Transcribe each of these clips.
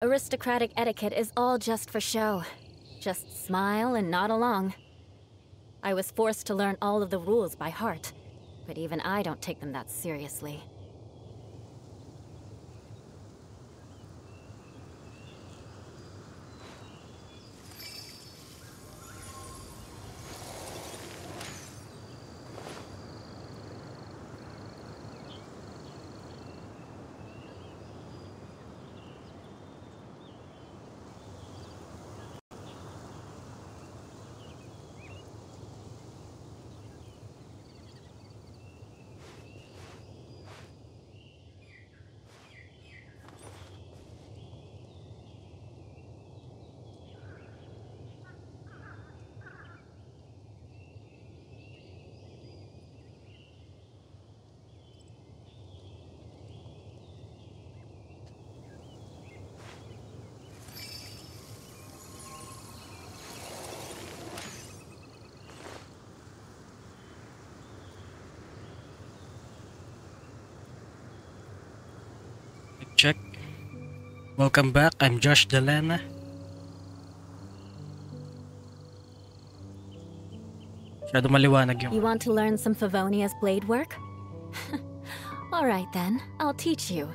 Aristocratic etiquette is all just for show. Just smile and nod along. I was forced to learn all of the rules by heart, but even I don't take them that seriously. Check. Welcome back. I'm Josh Delena. Masyado maliwanag yung... You want to learn some Favonia's blade work? Alright then, I'll teach you.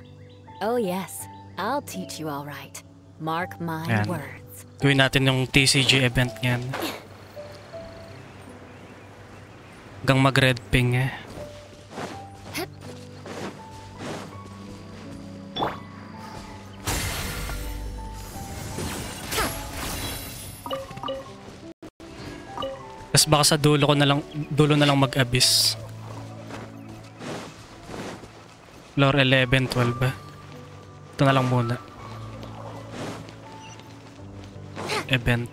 Oh yes, I'll teach you alright. Mark my words. Gawin natin yung TCG event ngayon. Hanggang mag-red ping eh. Tapos baka sa dulo na lang mag-abyss. Floor 11, 12 ba? Ito na lang muna. Event.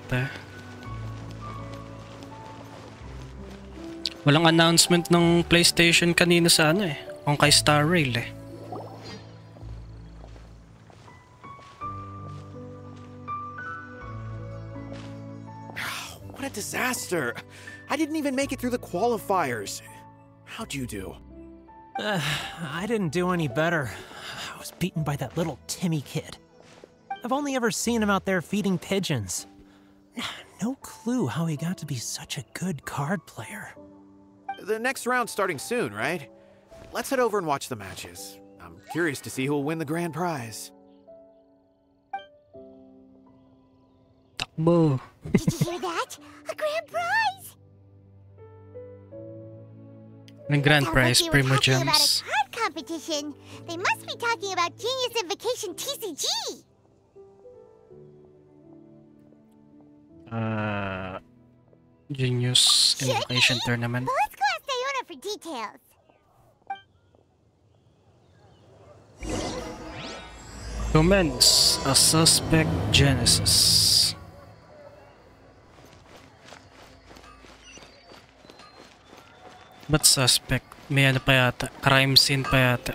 Walang announcement ng PlayStation kanina sa ano eh. Kung kay Star Rail eh. What a disaster! I didn't even make it through the qualifiers. How'd you do? I didn't do any better. I was beaten by that little Timmy kid. I've only ever seen him out there feeding pigeons. No clue how he got to be such a good card player. The next round's starting soon, right? Let's head over and watch the matches. I'm curious to see who'll win the grand prize. Takbo. Did you hear that? A grand prize! Ng grand Sounds prize, like they were Primo talking about a Gems. card competition. They must be talking about Genius Invocation TCG. Genius Invocation Tournament. But let's go ask Diona for details. Commence a suspect genesis. Ba't suspect? May ano pa yata? Crime scene pa yata.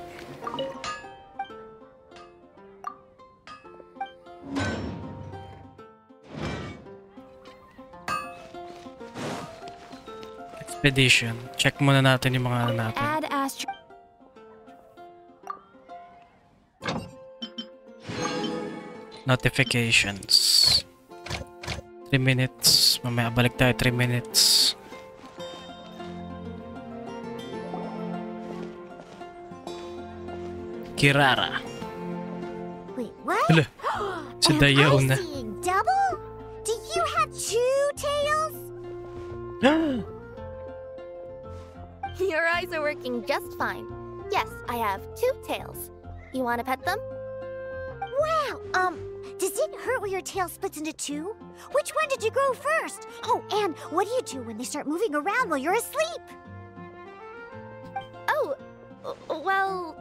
Expedition. Check muna natin yung mga ano natin. Add astro... Notifications. 3 minutes. Mamaya balik tayo 3 minutes. Kirara. Wait, what? Hala. Si Am Diona. I seeing double? Do you have 2 tails? Your eyes are working just fine. Yes, I have 2 tails. You want to pet them? Wow, does it hurt when your tail splits into 2? Which one did you grow first? Oh, and what do you do when they start moving around while you're asleep? Oh, well,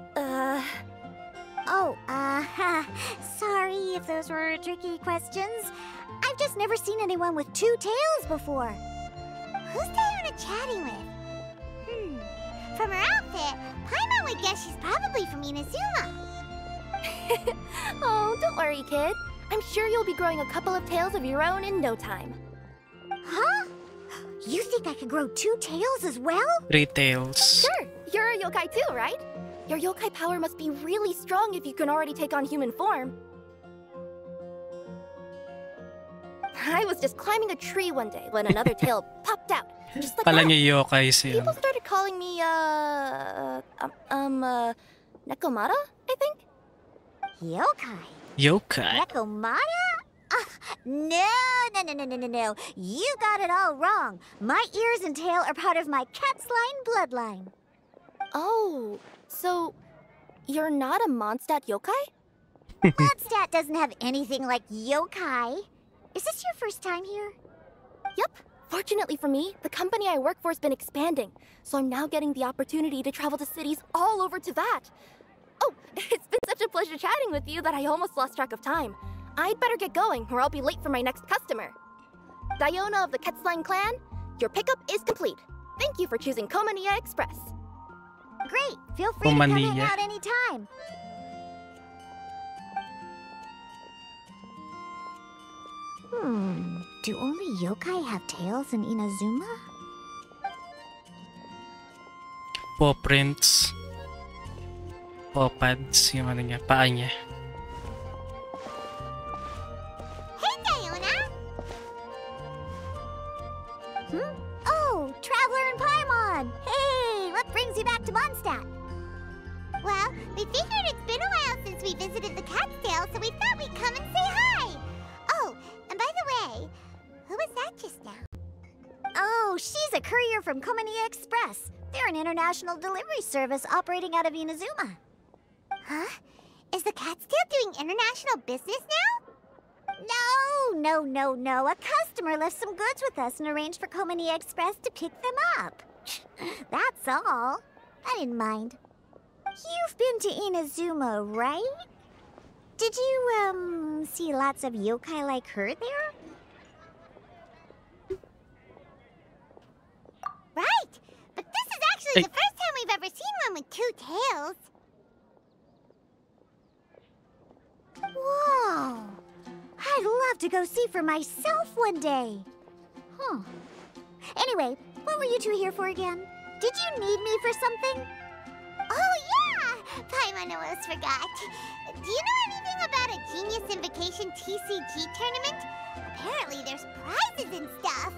sorry if those were tricky questions. I've just never seen anyone with 2 tails before. Who's Diona chatting with? From her outfit, Paimon would guess she's probably from Inazuma. oh, don't worry, kid. I'm sure you'll be growing a couple of tails of your own in no time. Huh? You think I could grow 2 tails as well? 3 tails. Sure, you're a yokai too, right? Your yokai power must be really strong if you can already take on human form. I was just climbing a tree one day when another tail popped out, just like Kala that. niya yokai siya. People started calling me, Nekomata, I think? Yokai. Yokai. Nekomata? No. You got it all wrong. My ears and tail are part of my cat's line bloodline. Oh, so you're not a Mondstadt yokai? Mondstadt doesn't have anything like yokai. Is this your first time here? Yep. Fortunately for me, the company I work for has been expanding, so I'm now getting the opportunity to travel to cities all over Teyvat. Oh, it's been such a pleasure chatting with you that I almost lost track of time. I'd better get going, or I'll be late for my next customer. Diona of the Quetzline clan, your pickup is complete. Thank you for choosing Komania Express. Great. Feel free to come hang Komania. out anytime. Do only yokai have tails in Inazuma? Paw prints. Paw pads. Yung ano niya. Paa niya. Hey, Diona! Oh, Traveler and Paimon! Hey, what brings you back to Mondstadt? Well, we figured it's been a while since we visited the Cat's-tail, so we thought we'd come and say hi. Oh, and by the way, who was that just now? Oh, she's a courier from Komania Express. They're an international delivery service operating out of Inazuma. Huh? Is the Cat's-tail doing international business now? No. A customer left some goods with us and arranged for Komania Express to pick them up. That's all. I didn't mind. You've been to Inazuma, right? Did you, see lots of yokai like her there? Right! But this is actually the first time we've ever seen one with two tails. Whoa! I'd love to go see for myself one day. Huh. Anyway, what were you two here for again? Did you need me for something? Oh, yeah! Paimon almost forgot. Do you know anything about a Genius Invocation TCG tournament? Apparently there's prizes and stuff.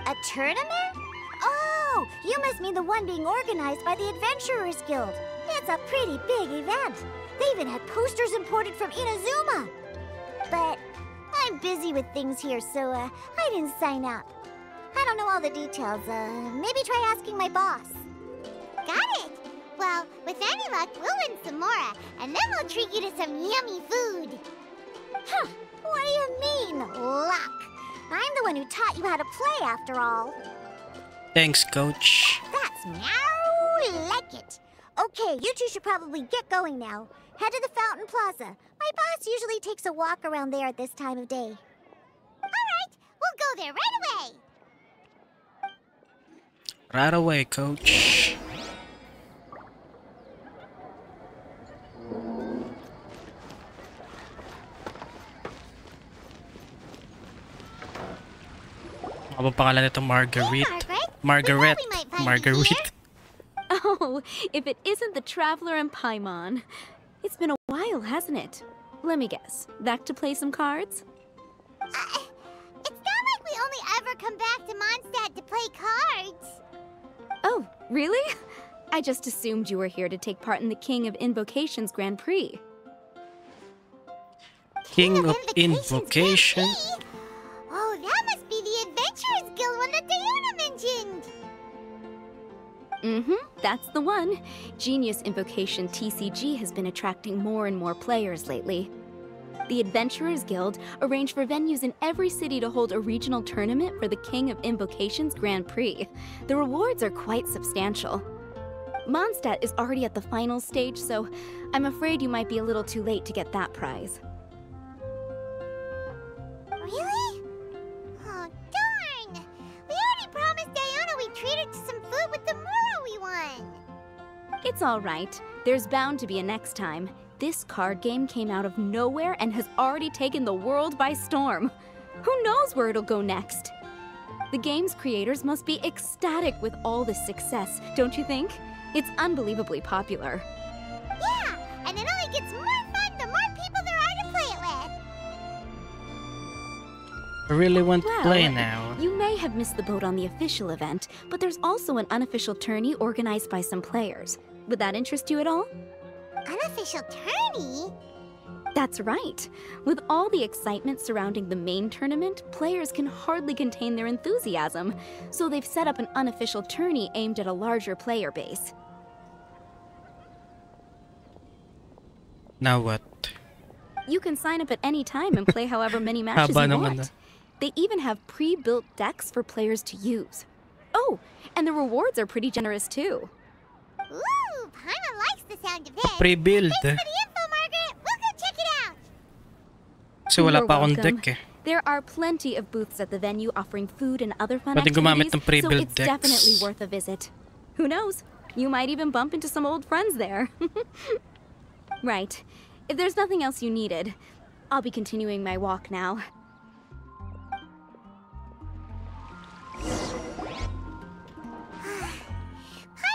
A tournament? Oh, you must mean the one being organized by the Adventurers Guild. It's a pretty big event. They even had posters imported from Inazuma. But I'm busy with things here, so I didn't sign up. I don't know all the details. Maybe try asking my boss. Got it! Well, with any luck, we'll win some more, and then we'll treat you to some yummy food. Huh, what do you mean, luck? I'm the one who taught you how to play, after all. Thanks, coach. That's meow like it. Okay, you two should probably get going now. Head to the Fountain Plaza. My boss usually takes a walk around there at this time of day. All right, we'll go there right away. Right away, coach. Ano ba pangalan nito? Marguerite? Margaret. We might find Marguerite. you here. Oh, if it isn't the Traveler and Paimon. It's been a while, hasn't it? Let me guess. Back to play some cards? It's not like we only ever come back to Mondstadt to play cards. Oh, really? I just assumed you were here to take part in the King of Invocations Grand Prix. King of Invocation? Oh, that must be the Adventurers Guild one that Diona mentioned. That's the one. Genius Invocation TCG has been attracting more and more players lately. The Adventurers Guild arranged for venues in every city to hold a regional tournament for the King of Invocations Grand Prix. The rewards are quite substantial. Mondstadt is already at the final stage, so I'm afraid you might be a little too late to get that prize. Really? Oh, darn! We already promised Diona we'd treat her to some food with the Moro we won. It's all right. There's bound to be a next time. This card game came out of nowhere and has already taken the world by storm. Who knows where it'll go next? The game's creators must be ecstatic with all this success, don't you think? It's unbelievably popular. Yeah, and it only gets more fun the more people there are to play it with. I really want to play Well, now. you may have missed the boat on the official event, but there's also an unofficial tourney organized by some players. Would that interest you at all? Unofficial tourney? That's right. With all the excitement surrounding the main tournament, players can hardly contain their enthusiasm, so they've set up an unofficial tourney aimed at a larger player base. Now what? You can sign up at any time and play however many matches Haba you naman want. They even have pre-built decks for players to use. Oh, and the rewards are pretty generous too. Ooh, Paima likes the sound of this. Pre-build. Thanks for the info, Margaret. We'll go check it out. Kasi wala You're pa akong welcome. deck eh. There are plenty of booths at the venue offering food and other fun Pwede gumamit activities, ng pre-built so it's decks. definitely worth a visit. Who knows? You might even bump into some old friends there. Right. If there's nothing else you needed, I'll be continuing my walk now.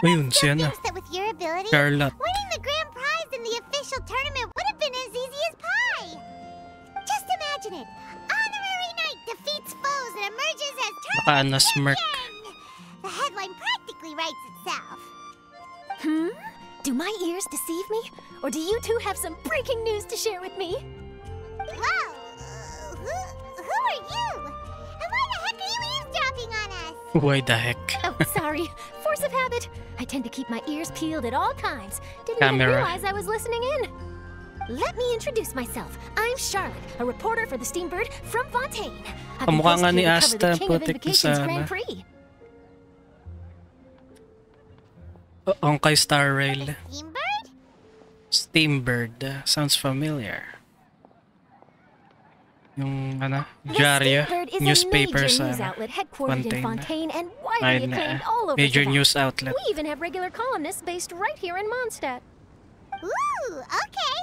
Ayun, siya na. Thinks that with your ability, Charlotte. winning the grand prize in the official tournament would have been as easy as pie. Just imagine it. Honorary Knight defeats foes and emerges as Baka tournament na-smirk. champion. The headline practically writes itself. Do my ears deceive me? Or do you two have some breaking news to share with me? Whoa! Who are you? And why the heck are you eavesdropping on us? Why the heck? Oh, sorry. Force of habit. I tend to keep my ears peeled at all times. Didn't Camera. even realize I was listening in. Let me introduce myself. I'm Charlotte, a reporter for the Steambird from Fontaine. I've been Kamukha placed nga ni here to cover Asta, the King of putik Invocations sana. Grand Prix. Ang kay Star Rail. Steambird? Steambird. Sounds familiar. Yung ano, The dyaryo, Steambird is newspaper a major sa news outlet headquartered in Fontaine. Fontaine and widely Ayun na, acclaimed all over major Quebec. news outlet. We even have regular columnists based right here in Mondstadt. Ooh, okay.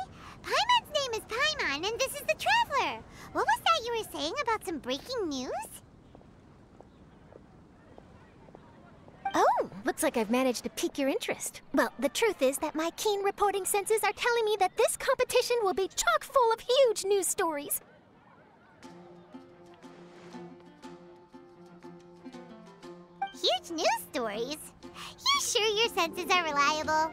Paimon's name is Paimon, and this is the Traveler. What was that you were saying about some breaking news? Oh, looks like I've managed to pique your interest. Well, the truth is that my keen reporting senses are telling me that this competition will be chock full of huge news stories. Huge news stories? You sure your senses are reliable?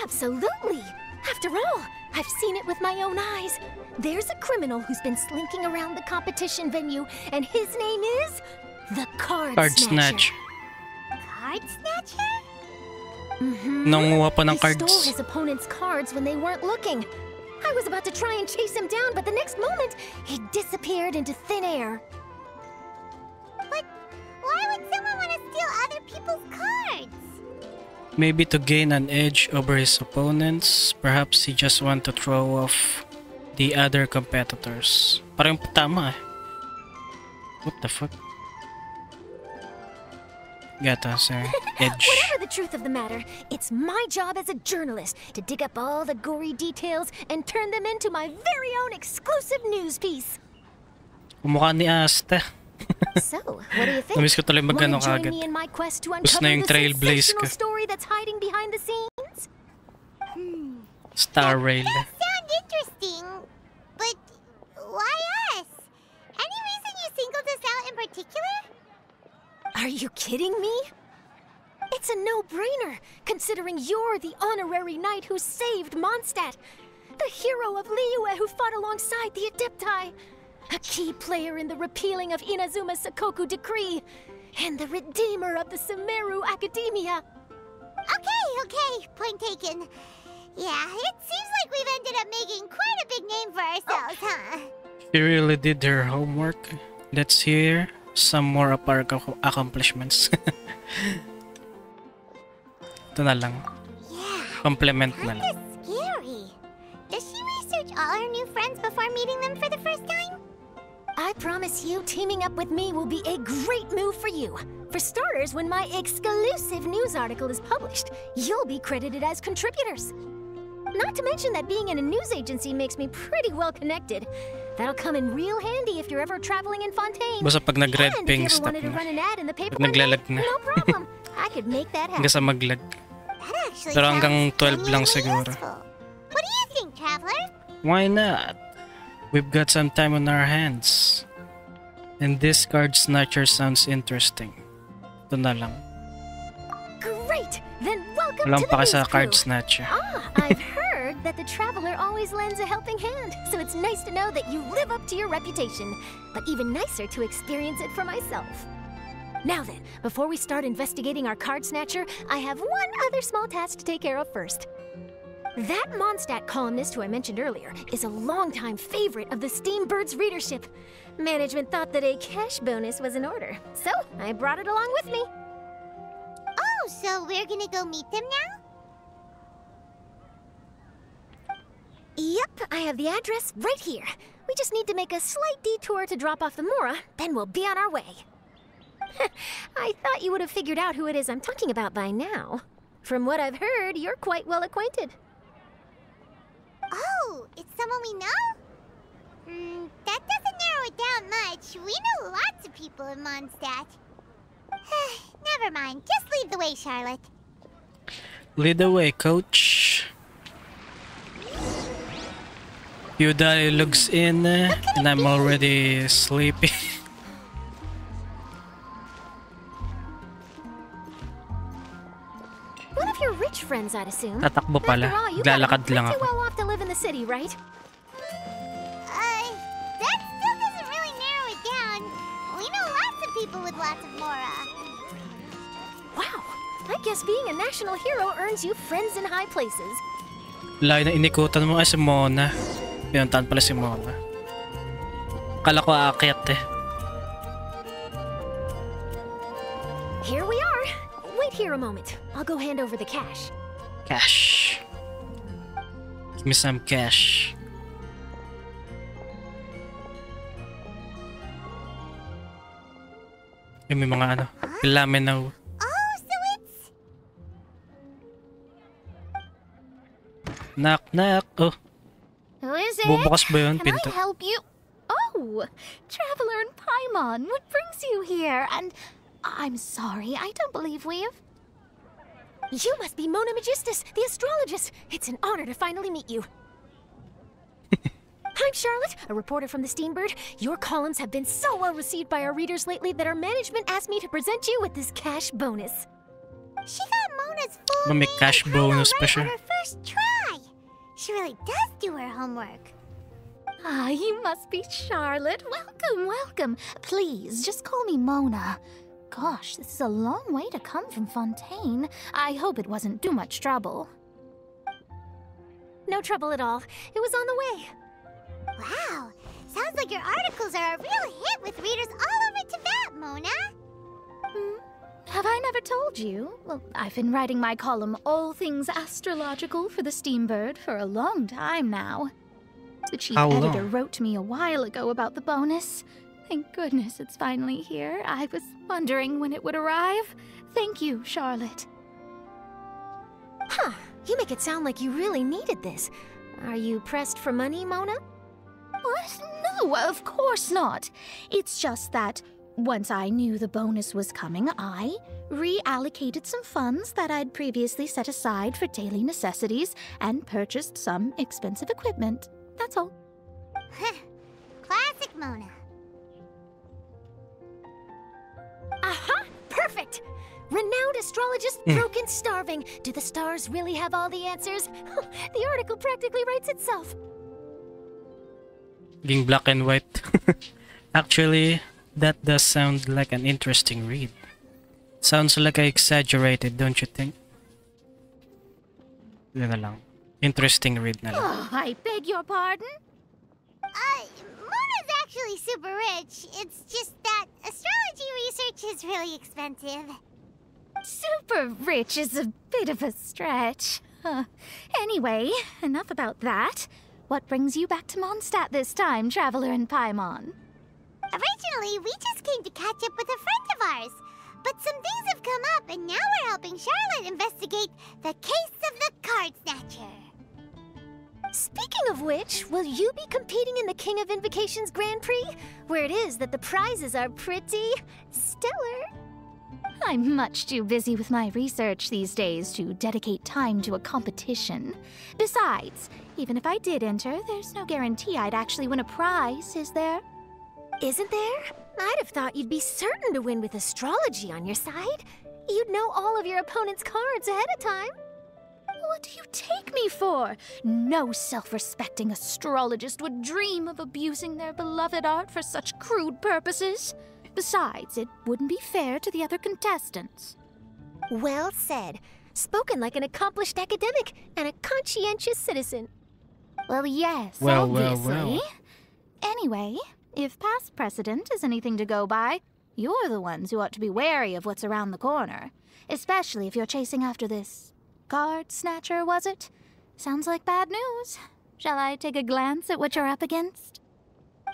Absolutely! After all, I've seen it with my own eyes. There's a criminal who's been slinking around the competition venue, and his name is the Card Snatch. Card Snatcher? Nanguha pa ng He stole cards. his opponent's cards when they weren't looking. I was about to try and chase him down, but the next moment, he disappeared into thin air. But why would someone want to steal other people's cards? Maybe to gain an edge over his opponents. Perhaps he just want to throw off the other competitors. Parang tama eh. What the fuck? Gata sa edge. Whatever the truth of the matter, it's my job as a journalist to dig up all the gory details and turn them into my very own exclusive news piece. Kumukha ni Asta. So, what do you think? Namiss ko tuloy magano Wanna join kagad. me in my quest to Gusto uncover na yung the trailblaze sensational ko. story that's hiding behind the scenes? Star Rail. Does sound interesting, but why us? Any reason you singled us out in particular? Are you kidding me? It's a no-brainer, considering you're the honorary knight who saved Mondstadt, the hero of Liyue who fought alongside the Adepti, a key player in the repealing of Inazuma's Sakoku decree, and the redeemer of the Sumeru Academia. Okay, point taken. Yeah, it seems like we've ended up making quite a big name for ourselves, huh? She really did her homework. Let's hear some more of our accomplishments. Ito na lang. Yeah, Compliment na lang. kinda scary. Does she research all her new friends before meeting them for the first time? I promise you, teaming up with me will be a great move for you. For starters, when my exclusive news article is published, you'll be credited as contributors. Not to mention that being in a news agency makes me pretty well connected. That'll come in real handy if you're ever traveling in Fontaine. Basta pag nag-red And if ping you ever stop wanted to na. run an ad in the paper Pag one day, naglalag na. no problem. I could make that happen. Hanggang sa maglag. That actually Pero hanggang sounds 12 lang genuinely siguro. useful. What do you think, Traveler? Why not? We've got some time on our hands. And this card snatcher sounds interesting. Ito na lang. Great! Then welcome Walang to the pake sa news card crew. snatcher. I've heard that the traveler always lends a helping hand, so it's nice to know that you live up to your reputation. But even nicer to experience it for myself. Now then, before we start investigating our card snatcher, I have one other small task to take care of first. That Mondstadt columnist who I mentioned earlier is a longtime favorite of the Steambird's readership. Management thought that a cash bonus was in order, so I brought it along with me. Oh, so we're gonna go meet them now? Yep, I have the address right here. We just need to make a slight detour to drop off the Mora, then we'll be on our way. I thought you would have figured out who it is I'm talking about by now. From what I've heard, you're quite well acquainted. Oh, it's someone we know? That doesn't narrow it down much. We know lots of people in Mondstadt. Never mind. Just lead the way, Charlotte. Lead the way, coach. You dialogues in, and I'm already sleepy. One of your rich friends, I'd assume. Tatakbo pala. After all, you got Lalakad lang pretty ako. well off to live in the city, right? That still doesn't really narrow it down. We know lots of people with lots of Mora. Wow, I guess being a national hero earns you friends in high places. Layo na inikutan mo si Mona. Pinuntahan pala si Mona. Kala ko aakyat eh. Here we are. Wait here a moment. I'll go hand over the cash. Cash. Give me some cash. May mga ano, laminaw. Oh, so it's... Knock, knock. Oh, Who is it? bubukas ba yun? Can Pinto. I help you? Oh, Traveler and Paimon, what brings you here? And I'm sorry, I don't believe we've... You must be Mona Magistus, the astrologist. It's an honor to finally meet you. I'm Charlotte, a reporter from the Steambird. Your columns have been so well received by our readers lately that our management asked me to present you with this cash bonus. She got Mona's full May name cash and title bonus pa right siya. on her first try. She really does do her homework. Ah, you must be Charlotte. Welcome, welcome. Please, just call me Mona. Gosh, this is a long way to come from Fontaine. I hope it wasn't too much trouble. No trouble at all. It was on the way. Wow, sounds like your articles are a real hit with readers all over Tibet, Mona. Have I never told you? Well, I've been writing my column, All Things Astrological, for the Steambird for a long time now. The chief How editor long? wrote to me a while ago about the bonus. Thank goodness it's finally here. I was wondering when it would arrive. Thank you, Charlotte. Huh. You make it sound like you really needed this. Are you pressed for money, Mona? What? No, of course not. It's just that once I knew the bonus was coming, I reallocated some funds that I'd previously set aside for daily necessities and purchased some expensive equipment. That's all. Classic Mona. Aha! Perfect! Renowned astrologist, broken starving. Do the stars really have all the answers? The article practically writes itself. Being black and white. Actually, that does sound like an interesting read. Sounds like I exaggerated, don't you think? Yun na lang. Interesting read na lang. Oh, I beg your pardon? Mona's actually super rich. It's just that astrology research is really expensive. Super rich is a bit of a stretch. Anyway, enough about that. What brings you back to Mondstadt this time, Traveler and Paimon? Originally, we just came to catch up with a friend of ours. But some things have come up, and now we're helping Charlotte investigate the case of the Card Snatcher. Speaking of which, will you be competing in the King of Invocations Grand Prix? Where it is that the prizes are pretty stellar. I'm much too busy with my research these days to dedicate time to a competition. Besides, even if I did enter, there's no guarantee I'd actually win a prize, is there? Isn't there? I'd have thought you'd be certain to win with astrology on your side. You'd know all of your opponent's cards ahead of time. What do you take me for? No self-respecting astrologist would dream of abusing their beloved art for such crude purposes. Besides, it wouldn't be fair to the other contestants. Well said. Spoken like an accomplished academic and a conscientious citizen. Well, yes, Well. obviously. Anyway, if past precedent is anything to go by, you're the ones who ought to be wary of what's around the corner. Especially if you're chasing after this card snatcher, was it? Sounds like bad news. Shall I take a glance at what you're up against?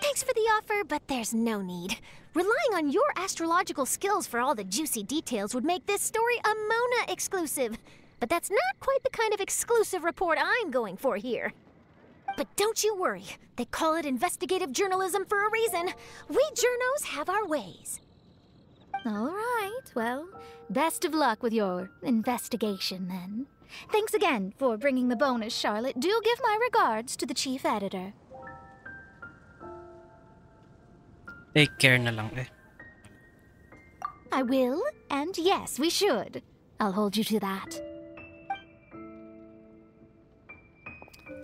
Thanks for the offer, but there's no need. Relying on your astrological skills for all the juicy details would make this story a Mona exclusive. But that's not quite the kind of exclusive report I'm going for here. But don't you worry. They call it investigative journalism for a reason. We journos have our ways. All right, well, best of luck with your investigation, then. Thanks again for bringing the bonus, Charlotte. Do give my regards to the chief editor. Take care na lang eh. I will, and yes, we should. I'll hold you to that.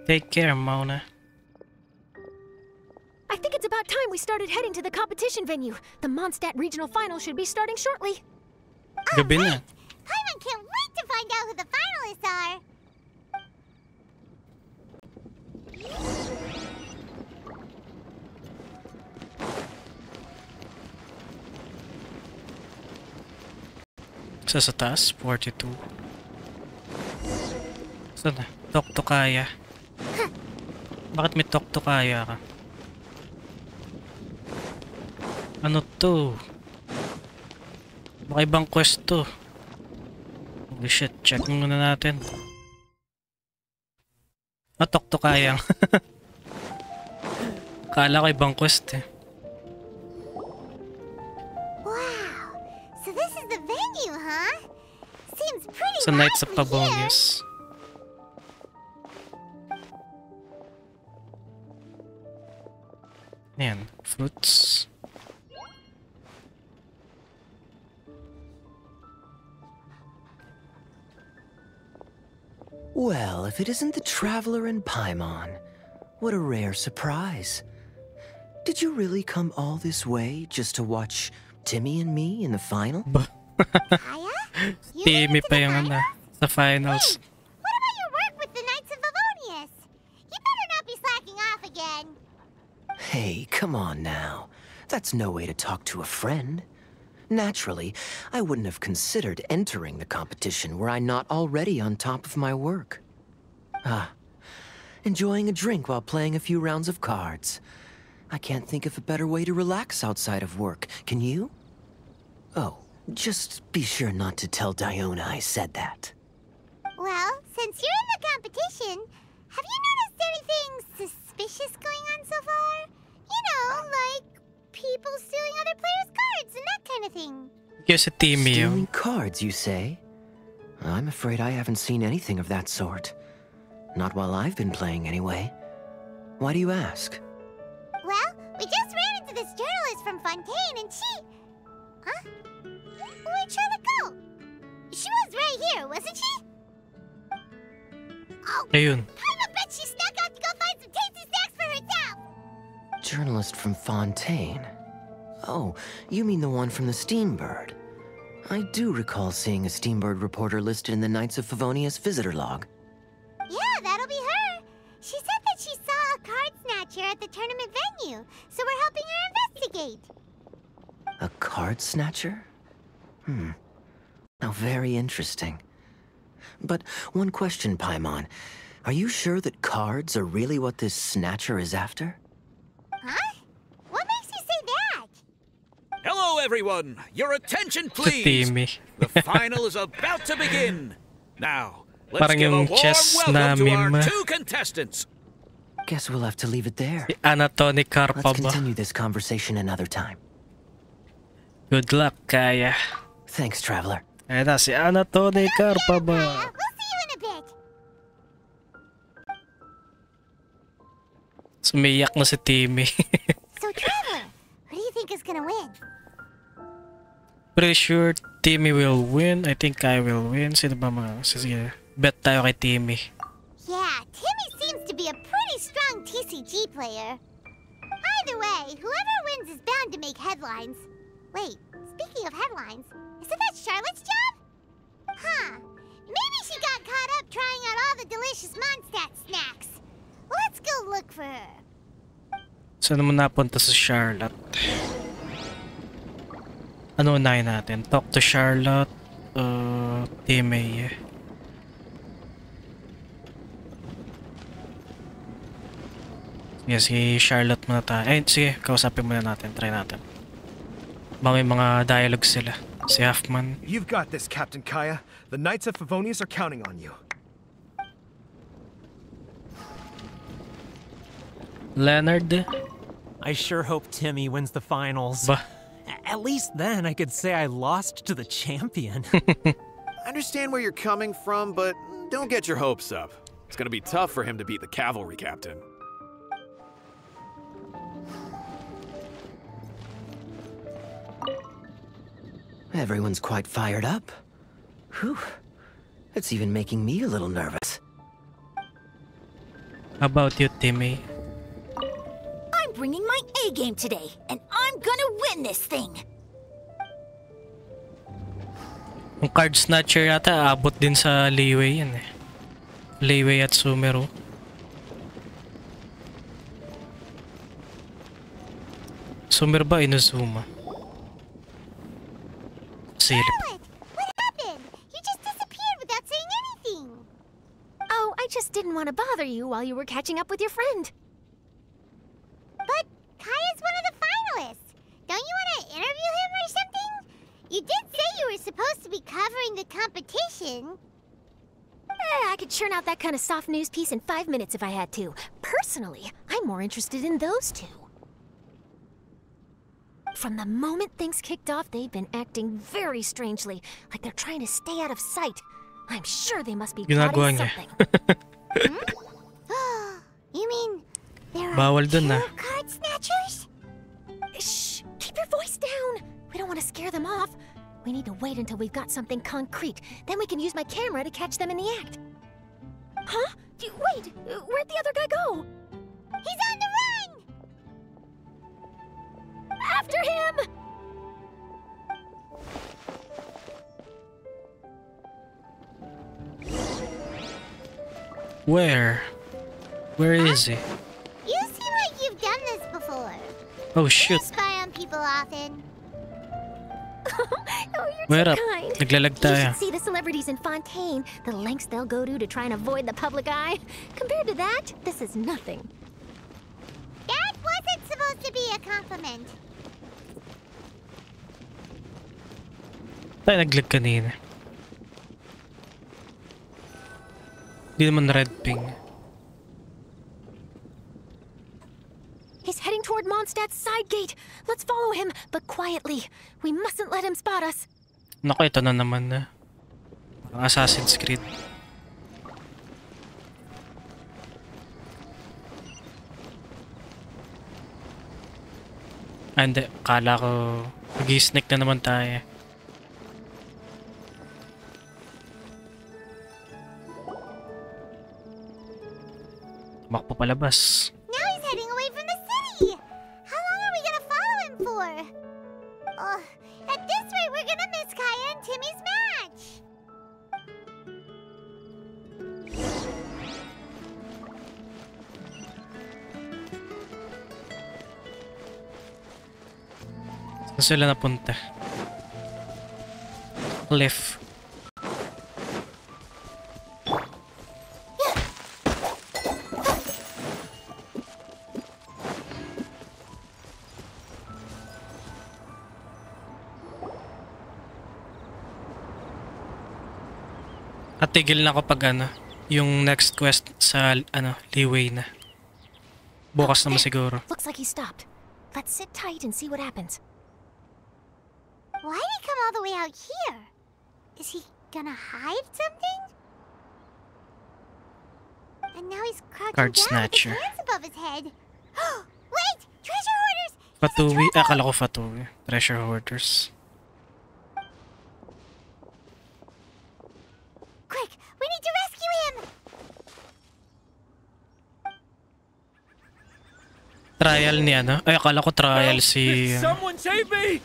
Take care, Mona. I think it's about time we started heading to the competition venue. The Mondstadt regional final should be starting shortly. Gabi na. Paimon can't wait to find out who the finalists are. Isa sa taas, 42. Saan na? Tok-tokaya. Bakit may tok-tokaya ka? Ano to? Baka ibang quest to. Holy shit, check muna natin. Ah, tok-tokayang. Kala ko ibang quest eh. Wow, so this is the venue, huh? Seems pretty Sa Knights of lively here. Pavonius. Ayan, fruits. Well, if it isn't the Traveler and Paimon, what a rare surprise. Did you really come all this way just to watch Timmy and me in the final? Kaya? You Timmy made it to pa the yung finals? sa finals. What about your work with the Knights of Favonius? You better not be slacking off again. Hey, come on now. That's no way to talk to a friend. Naturally, I wouldn't have considered entering the competition were I not already on top of my work. Enjoying a drink while playing a few rounds of cards. I can't think of a better way to relax outside of work, can you? Oh, just be sure not to tell Diona I said that. Well, since you're in the competition, have you noticed anything suspicious going on so far? You know, like people stealing other players' cards and that kind of thing. Yung si Timmy yun. Stealing cards, you say? I'm afraid I haven't seen anything of that sort. Not while I've been playing, anyway. Why do you ask? Well, we just ran into this journalist from Fontaine and she... Huh? Where'd Charlotte go? She was right here, wasn't she? Oh, Ayun. I bet she snuck out to go find some tasty snacks for herself. Journalist from Fontaine. Oh, you mean the one from the Steambird. I do recall seeing a Steambird reporter listed in the Knights of Favonius visitor log. Yeah, that'll be her. She said that she saw a card snatcher at the tournament venue, so we're helping her investigate. A card snatcher? Now, very interesting. But one question, Paimon. Are you sure that cards are really what this snatcher is after? Huh? What makes you say that? Hello, everyone. Your attention, Si please. Timmy. The final is about to begin. Now, let's Parang give a yung warm chess welcome na to our meme. two contestants. Guess we'll have to leave it there. Si Anatony Let's Karpov. continue this conversation another time. Good luck, Kaya. Thanks, Traveler. Ayan na, si Anatole Carpaba. We'll see you in a bit. Sumiyak na si Timmy. So, Traveler, who do you think is gonna win? Pretty sure Timmy will win. I think I will win. Sino ba mga... Sige, bet tayo kay Timmy. Yeah, Timmy seems to be a pretty strong TCG player. Either way, whoever wins is bound to make headlines. Wait, speaking of headlines, isn't that Charlotte's job? Huh. Maybe she got caught up trying out all the delicious Mondstadt snacks. Let's go look for her. Saan naman napunta sa Charlotte? Ano unahin natin? Talk to Charlotte, Timmy. Sige, si Charlotte muna tayo. Eh, sige, kausapin muna natin. Try natin. Baka may mga dialogue sila. Si Halfman. You've got this, Captain Kaya. The Knights of Favonius are counting on you. Leonard. I sure hope Timmy wins the finals. Bah. At least then I could say I lost to the champion. I understand where you're coming from, but don't get your hopes up. It's gonna be tough for him to beat the cavalry captain. Everyone's quite fired up. Whew. It's even making me a little nervous. How about you, Timmy? I'm bringing my A game today, and I'm gonna win this thing. Yung card snatcher yata abot din sa Leeway yan eh. Leeway at Sumero. Sumero ba Inazuma? Silip. Charlotte, what happened? You just disappeared without saying anything. Oh, I just didn't want to bother you while you were catching up with your friend. But Kaya's one of the finalists. Don't you want to interview him or something? You did say you were supposed to be covering the competition. I could churn out that kind of soft news piece in 5 minutes if I had to. Personally, I'm more interested in those two. From the moment things kicked off, they've been acting very strangely, like they're trying to stay out of sight. I'm sure they must be plotting something. You mean there are Bawal dun, two ah. card snatchers? Shh! Keep your voice down! We don't want to scare them off. We need to wait until we've got something concrete. Then we can use my camera to catch them in the act. Huh? Wait! Where'd the other guy go? He's on the run! After him! Where? Where is he? You seem like you've done this before. Oh You shit. spy on people often. Oh, you're Where too up? kind. Naglalag You tayo. should see the celebrities in Fontaine. The lengths they'll go to try and avoid the public eye. Compared to that, this is nothing. That wasn't supposed to be a compliment. Tayo naglag kanina. Di naman red ping. He's heading toward Mondstadt's side gate. Let's follow him, but quietly. We mustn't let him spot us. Naku, ito na naman na. Parang Assassin's Creed. Ah, hindi. Kala ko mag-i-sneak na naman tayo. Tumakbo palabas. Now he's heading away from the city. How long are we gonna follow him for? At this rate, we're gonna miss Kaya and Timmy's match. Saan sila napunta? Cliff. At tigil na ako pag ano, yung next quest sa Leeway na. Bukas naman siguro. Looks like he stopped. Let's sit tight and see what happens. Why'd he come all the way out here? Is he gonna hide something? And now he's crouching Card down snatcher. with his hands above his head. Wait! Treasure hoarders! Fatui. Akala ko Fatui. Treasure hoarders. Quick! We need to rescue him! Trial ni ano? Ay, akala ko trial si... Someone save me!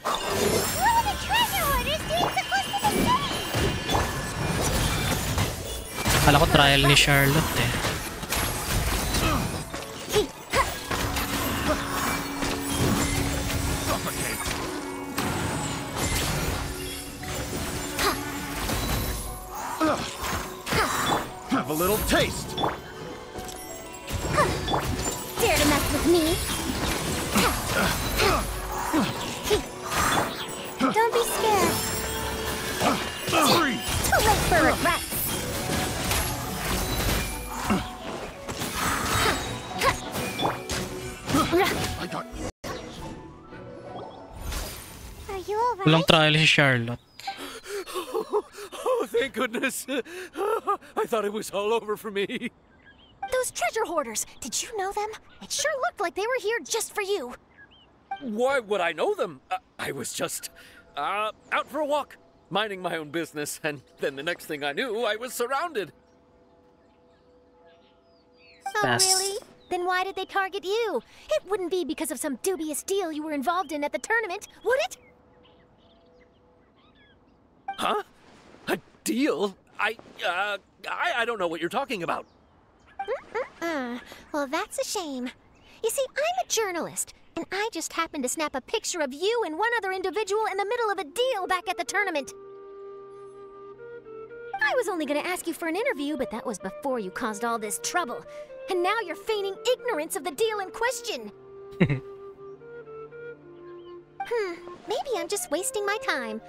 What are the treasure hoarders doing so close to the city? Akala ko trial ni Charlotte eh. Have a little taste. Dare to mess with me? Don't be scared. Too late for regrets. I got Are you alright? Walang trial si Charlotte. Oh, thank goodness. I thought it was all over for me. Those treasure hoarders, did you know them? It sure looked like they were here just for you. Why would I know them? I was just out for a walk, minding my own business, and then the next thing I knew, I was surrounded. Oh, really? Then why did they target you? It wouldn't be because of some dubious deal you were involved in at the tournament, would it? Huh? A deal? I don't know what you're talking about. Well, that's a shame. You see, I'm a journalist, and I just happened to snap a picture of you and one other individual in the middle of a deal back at the tournament. I was only going to ask you for an interview, but that was before you caused all this trouble. And now you're feigning ignorance of the deal in question. Maybe I'm just wasting my time.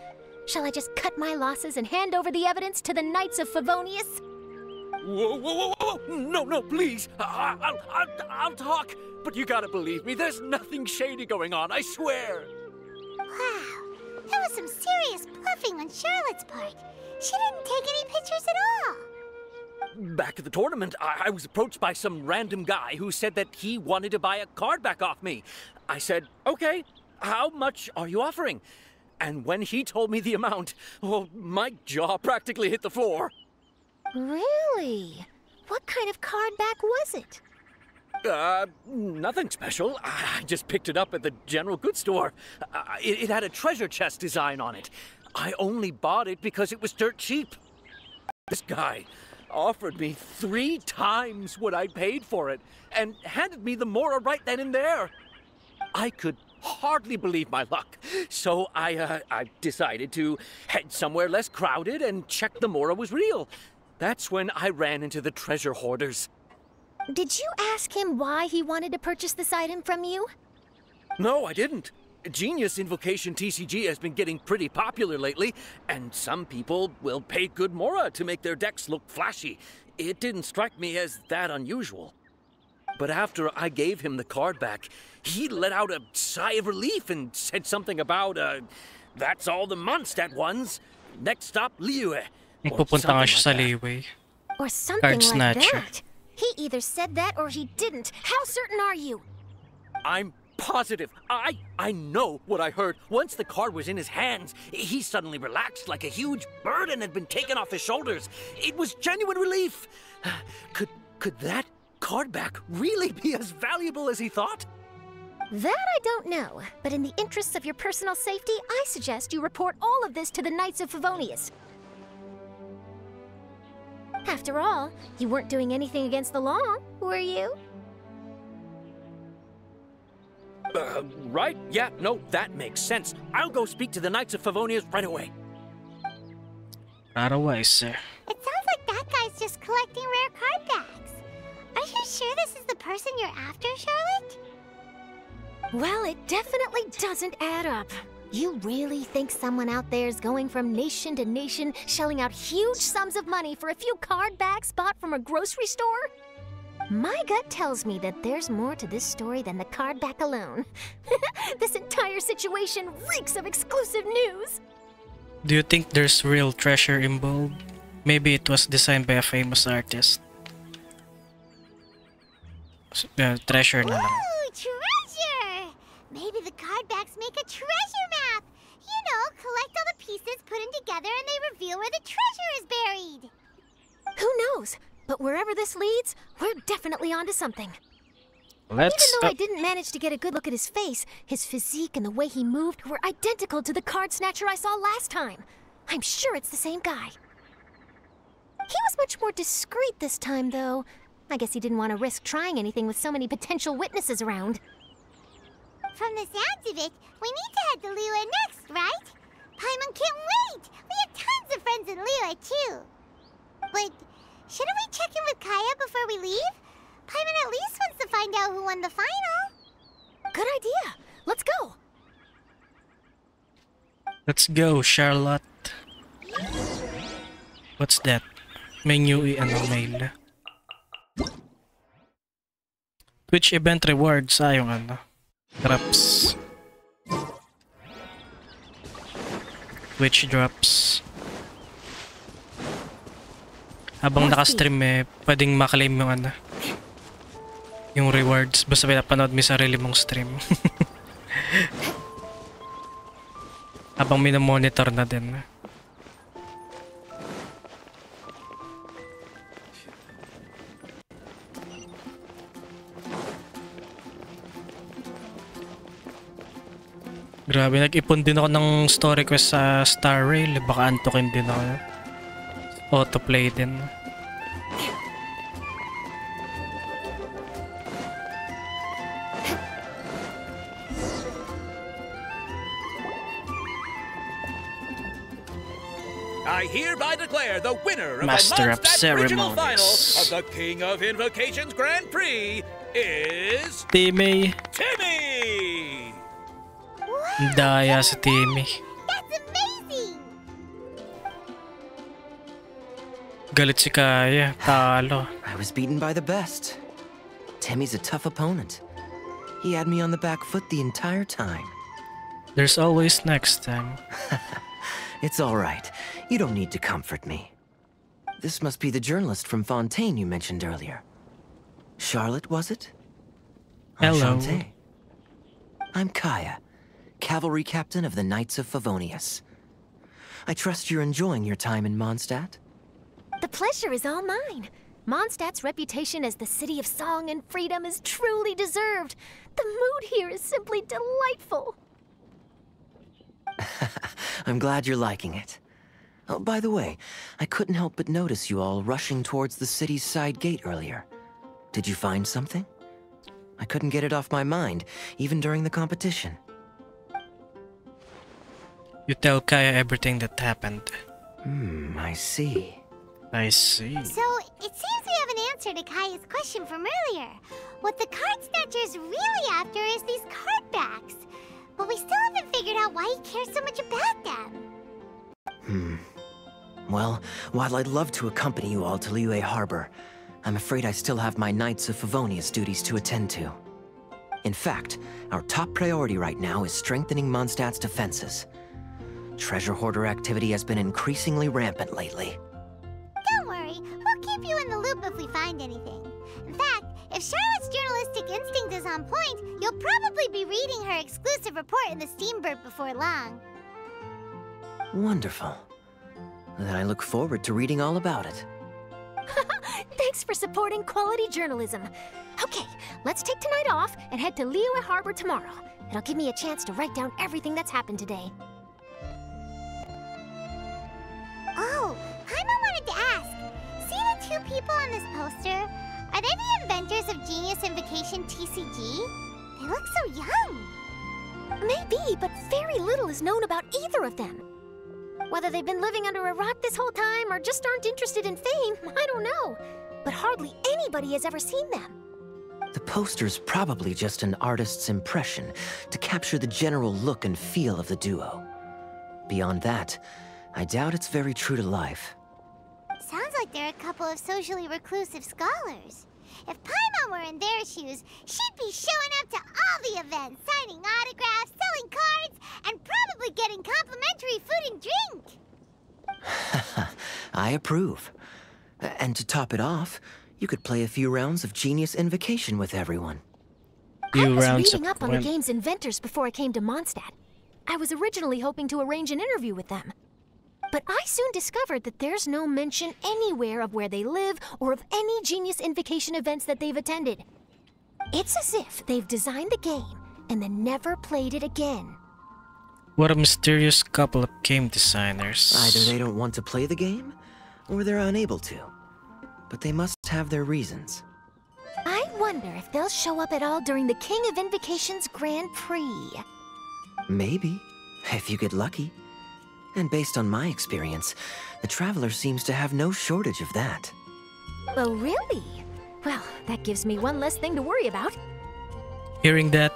Shall I just cut my losses and hand over the evidence to the Knights of Favonius? Whoa, whoa, whoa, whoa! No, no, please! I'll talk! But you gotta believe me, there's nothing shady going on, I swear! Wow, that was some serious bluffing on Charlotte's part. She didn't take any pictures at all. Back at the tournament, I was approached by some random guy who said that he wanted to buy a card back off me. I said, okay, how much are you offering? And when he told me the amount, well, my jaw practically hit the floor. Really? What kind of card back was it? Nothing special. I just picked it up at the general goods store. It had a treasure chest design on it. I only bought it because it was dirt cheap. This guy offered me 3 times what I paid for it and handed me the Mora right then and there. I could hardly believe my luck, so I decided to head somewhere less crowded and check the Mora was real. That's when I ran into the treasure hoarders. Did you ask him why he wanted to purchase this item from you? No, I didn't. Genius Invocation TCG has been getting pretty popular lately, and some people will pay good Mora to make their decks look flashy. It didn't strike me as that unusual. But after I gave him the card back, he let out a sigh of relief and said something about, that's all the Mondstadt ones. Next stop, Liyue. Pupunta nga siya sa Liyue. Or something Card like snatcher. that. He either said that or he didn't. How certain are you? I'm positive. I know what I heard. Once the card was in his hands, he suddenly relaxed like a huge burden had been taken off his shoulders. It was genuine relief. Could that card back really be as valuable as he thought? That I don't know, but in the interests of your personal safety, I suggest you report all of this to the Knights of Favonius. After all, you weren't doing anything against the law, were you? Right? Yeah, no, that makes sense. I'll go speak to the Knights of Favonius right away. Right away, sir. It sounds like that guy's just collecting rare card backs. Are you sure this is the person you're after, Charlotte? Well, it definitely doesn't add up. You really think someone out there is going from nation to nation, shelling out huge sums of money for a few card backs bought from a grocery store? My gut tells me that there's more to this story than the card back alone. This entire situation reeks of exclusive news! Do you think there's real treasure involved? Maybe it was designed by a famous artist. Treasure na lang. Ooh, treasure! Maybe the card backs make a treasure map! You know, collect all the pieces, put them together, and they reveal where the treasure is buried! Who knows? But wherever this leads, we're definitely onto something. Let's... Even though I didn't manage to get a good look at his face, his physique and the way he moved were identical to the card snatcher I saw last time. I'm sure it's the same guy. He was much more discreet this time, though. I guess he didn't want to risk trying anything with so many potential witnesses around. From the sounds of it, we need to head to Liyue next, right? Paimon can't wait! We have tons of friends in Liyue, too. But shouldn't we check in with Kaya before we leave? Paimon at least wants to find out who won the final. Good idea. Let's go. Let's go, Charlotte. What's that? May new mail. Twitch event rewards. Yung drops. Twitch drops. Habang nakastream pwedeng maklaim yung yung rewards basta pinapanood mo sarili mong stream. Habang minomonitor na din. Grabe, nag-ipon din ako ng story quest sa Star Rail. Baka antukin din ako. Autoplay din. I hereby declare the winner of Master the of Mondstadt Regional Final Ceremonies. of the King of Invocations Grand Prix is... Timmy! Timmy! Daya si Timmy. That's amazing! Galit si Kaya. Talo. I was beaten by the best. Timmy's a tough opponent. He had me on the back foot the entire time. There's always next time. It's all right. You don't need to comfort me. This must be the journalist from Fontaine you mentioned earlier. Charlotte, was it? Hello. Enchanté. I'm Kaya, cavalry captain of the Knights of Favonius. I trust you're enjoying your time in Mondstadt? The pleasure is all mine. Mondstadt's reputation as the city of song and freedom is truly deserved. The mood here is simply delightful. I'm glad you're liking it. Oh, by the way, I couldn't help but notice you all rushing towards the city's side gate earlier. Did you find something? I couldn't get it off my mind, even during the competition. You tell Kaya everything that happened. I see. I see. So, it seems we have an answer to Kaya's question from earlier. What the card snatcher's really after is these card backs. But we still haven't figured out why he cares so much about them. Well, while I'd love to accompany you all to Liyue Harbor, I'm afraid I still have my Knights of Favonius duties to attend to. In fact, our top priority right now is strengthening Mondstadt's defenses. Treasure hoarder activity has been increasingly rampant lately. Don't worry, we'll keep you in the loop if we find anything. In fact, if Charlotte's journalistic instinct is on point, you'll probably be reading her exclusive report in the Steambird before long. Wonderful. Then I look forward to reading all about it. Thanks for supporting quality journalism. Okay, let's take tonight off and head to Liyue Harbor tomorrow. It'll give me a chance to write down everything that's happened today. Oh, Paimon wanted to ask. See the two people on this poster? Are they the inventors of Genius Invocation TCG? They look so young. Maybe, but very little is known about either of them. Whether they've been living under a rock this whole time or just aren't interested in fame, I don't know. But hardly anybody has ever seen them. The poster's probably just an artist's impression to capture the general look and feel of the duo. Beyond that, I doubt it's very true to life. Sounds like they're a couple of socially reclusive scholars. If Paimon were in their shoes, she'd be showing up to all the events, signing autographs, selling cards, and probably getting complimentary food and drink. I approve. And to top it off, you could play a few rounds of Genius Invocation with everyone. I was reading up on the game's inventors before I came to Mondstadt. I was originally hoping to arrange an interview with them. But I soon discovered that there's no mention anywhere of where they live or of any Genius Invocation events that they've attended. It's as if they've designed the game and then never played it again. What a mysterious couple of game designers. Either they don't want to play the game, or they're unable to. But they must have their reasons. I wonder if they'll show up at all during the King of Invocation's Grand Prix. Maybe, if you get lucky. And based on my experience, the Traveler seems to have no shortage of that. Oh, really? Well, that gives me one less thing to worry about. Hearing that,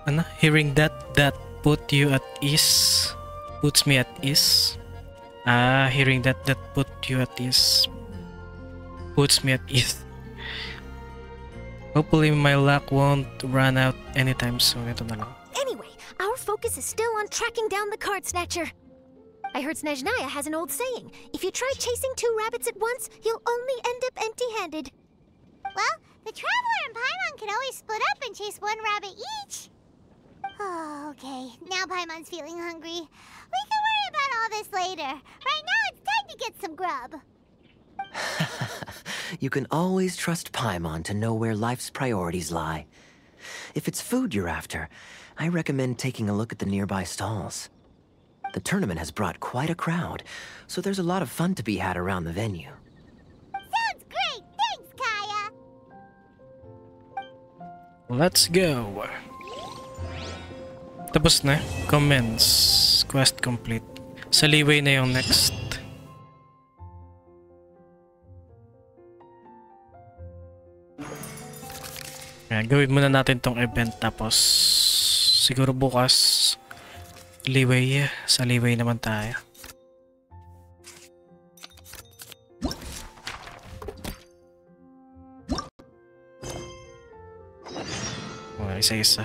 that put you at ease. Puts me at ease. Hearing that put you at ease. Puts me at ease. Hopefully my luck won't run out anytime soon. Ito na lang. Anyway, our focus is still on tracking down the card snatcher. I heard Snezhnaya has an old saying. If you try chasing 2 rabbits at once, you'll only end up empty-handed. Well, the Traveler and Paimon can always split up and chase 1 rabbit each. Oh, okay. Now Paimon's feeling hungry. We can worry about all this later. Right now, it's time to get some grub. You can always trust Paimon to know where life's priorities lie. If it's food you're after, I recommend taking a look at the nearby stalls. The tournament has brought quite a crowd, so there's a lot of fun to be had around the venue. Sounds great! Thanks, Kaya! Let's go. Tapos na. Commence. Quest complete. Sa leeway na yung next. Ayan, gawin muna natin tong event tapos siguro bukas leeway. Sa leeway naman tayo. Isa-isa.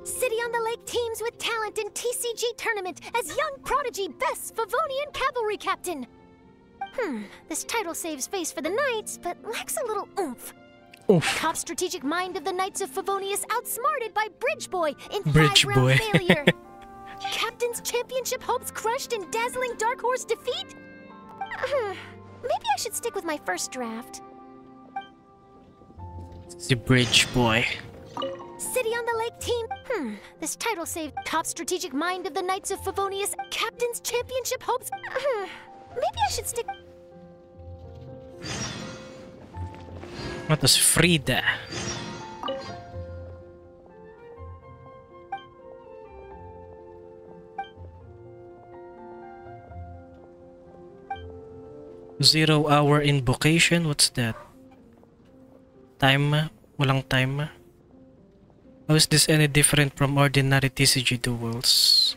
City on the Lake teams with talent in TCG tournament as young prodigy best Favonian cavalry captain. This title saves face for the Knights, but lacks a little oomph. Top strategic mind of the Knights of Favonius outsmarted by Bridge Boy in 5-round failure. Captain's championship hopes crushed in dazzling Dark Horse defeat? Maybe I should stick with my first draft. The Bridge Boy. City on the Lake team. This title saved top strategic mind of the Knights of Favonius. Captain's championship hopes. Maybe I should stick. What is Frida? Zero-hour invocation? What's that? Time? Walang time? How is this any different from ordinary TCG duels?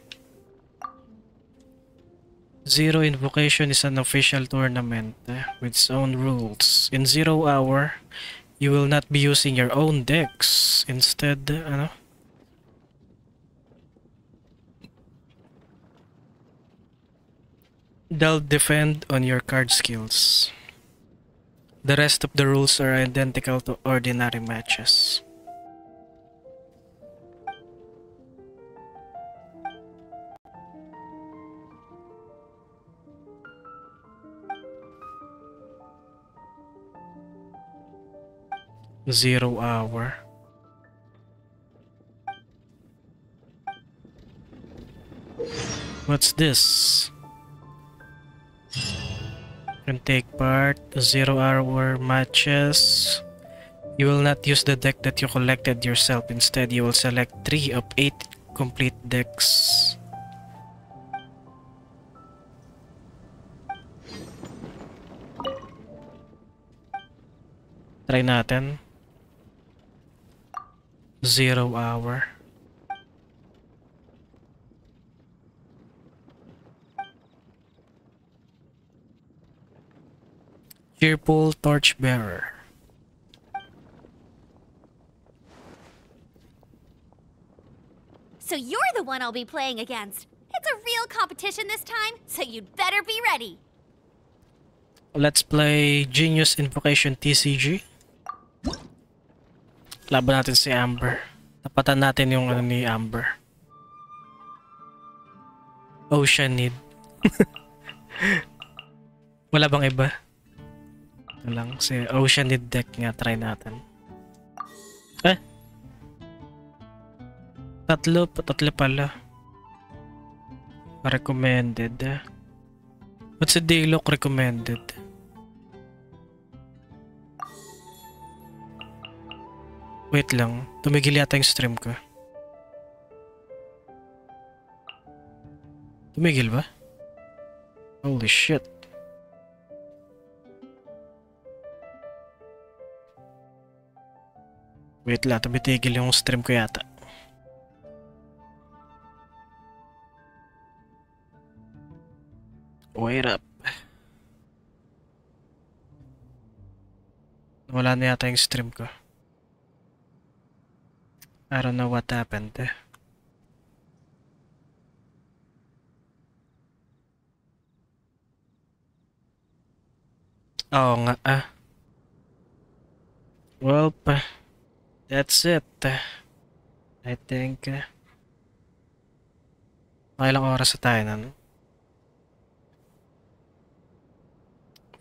Zero Invocation is an official tournament with its own rules. In Zero Hour, you will not be using your own decks. Instead, they'll defend on your card skills. The rest of the rules are identical to ordinary matches. Zero Hour. What's this? Can take part 0 hour matches. You will not use the deck that you collected yourself. Instead, you will select 3 of 8 complete decks. Try natin. 0 hour. Cheerful Torchbearer. So you're the one I'll be playing against. It's a real competition this time, so you'd better be ready. Let's play Genius Invocation TCG. Laban natin si Amber. Tapatan natin yung ano ni Amber. Oceanid. Wala bang iba? Ito lang, si Oceanid deck nga, try natin. Tatlo pala. Recommended. What's the Daylok recommended? Wait lang, tumigil yata yung stream ko. Tumigil ba? Holy shit. Wait lang, tumitigil yung stream ko yata. Wait up. Wala na yata yung stream ko. I don't know what happened. Oo nga Well, that's it. I think ilang oras na tayo nun?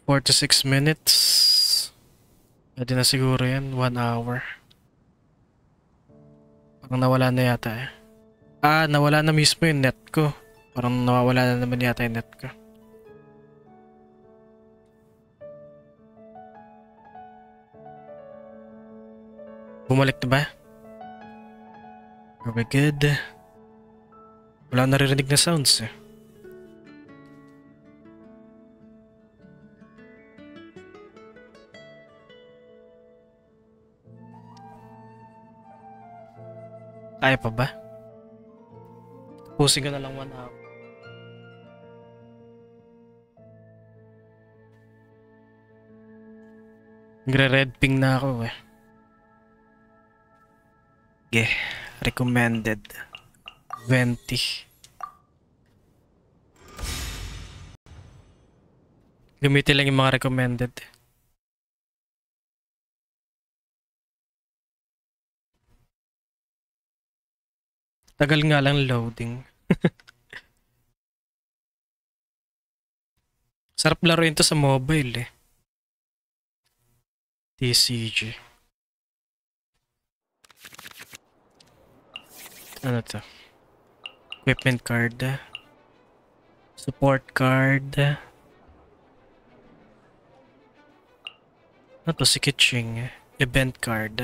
4 to 6 minutes. Pwede na siguro yan. 1 hour. Parang nawala na yata nawala na mismo yung net ko. Parang nawawala na naman yata yung net ko. Bumalik na ba? Are we good? Wala naririnig na sounds Kaya pa ba? Pusing ko na lang 1 hour. Nagre-red ping na ako Okay, recommended 20. Gamitin lang yung mga recommended. Tagal nga lang loading. Sarap laruin to sa mobile TCG. Ano to? Equipment card. Support card. Ano to? Si Kitching. Event card.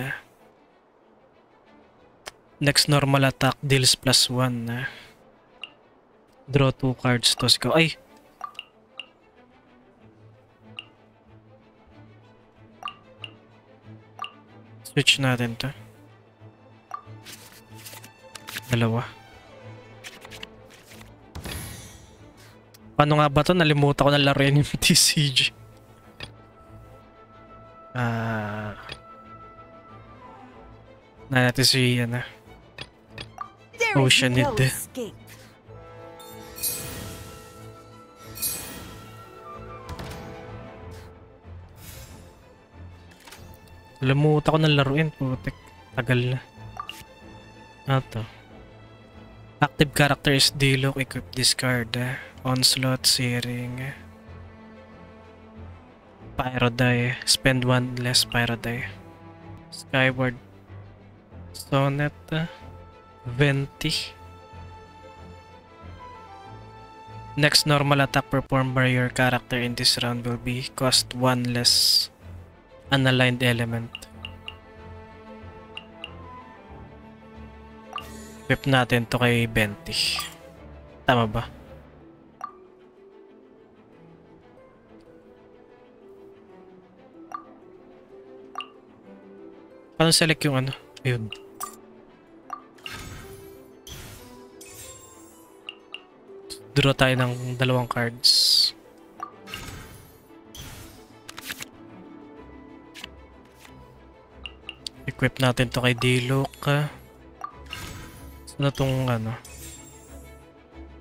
Next normal attack deals +1. Draw 2 cards to. Go. Ay! Switch natin to. Dalawa. Paano nga ba to? Nalimutan ko na laruin yung TCG. Natin si Oceanid. Limutan ko na laruin. Putek. Tagal na. Ato. Active character is Daylok. Equip discard. Onslaught, Searing. Pyrodie. Spend 1 less Pyrodie. Skyward. Sonnet. Venti. Next normal attack performed by your character in this round will be cost 1 less unaligned element. Equip natin to kay Venti. Tama ba? Paano select yung ano? Ayun. Draw tayo ng 2 cards. Equip natin to kay Diluc. Ano tong ano?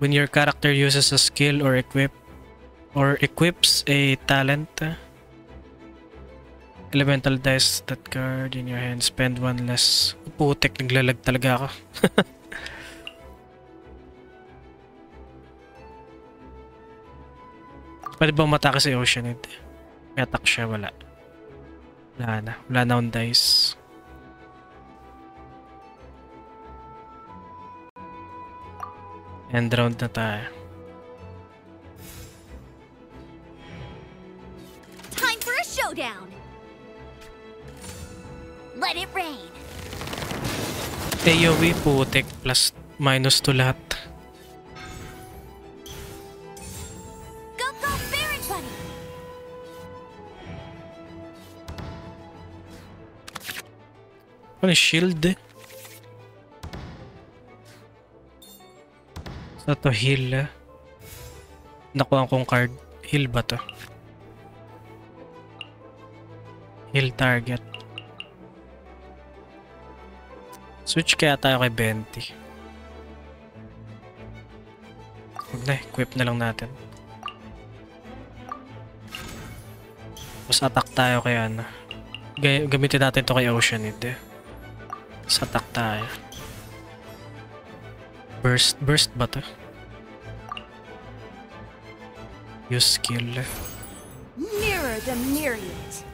When your character uses a skill or equips a talent, elemental dice that card in your hand, spend one less. Putek, naglalag talaga ako. Pwede ba matake si Oceanid? May attack siya, wala. Wala na akong dice. End round na tayo. Time for a showdown. Let it rain. AoE putik plus minus to lahat. Go go Baron Bunny. Ano shield? Sa to heal. Nakuha kong card. Heal ba to? Heal target. Switch kaya tayo kay 20. Huwag na, equip na lang natin. Mas attack tayo kay ano. Gamitin natin to kay Oceanid. Mas attack tayo. Burst ba to? Use skill. Mirror the myriad.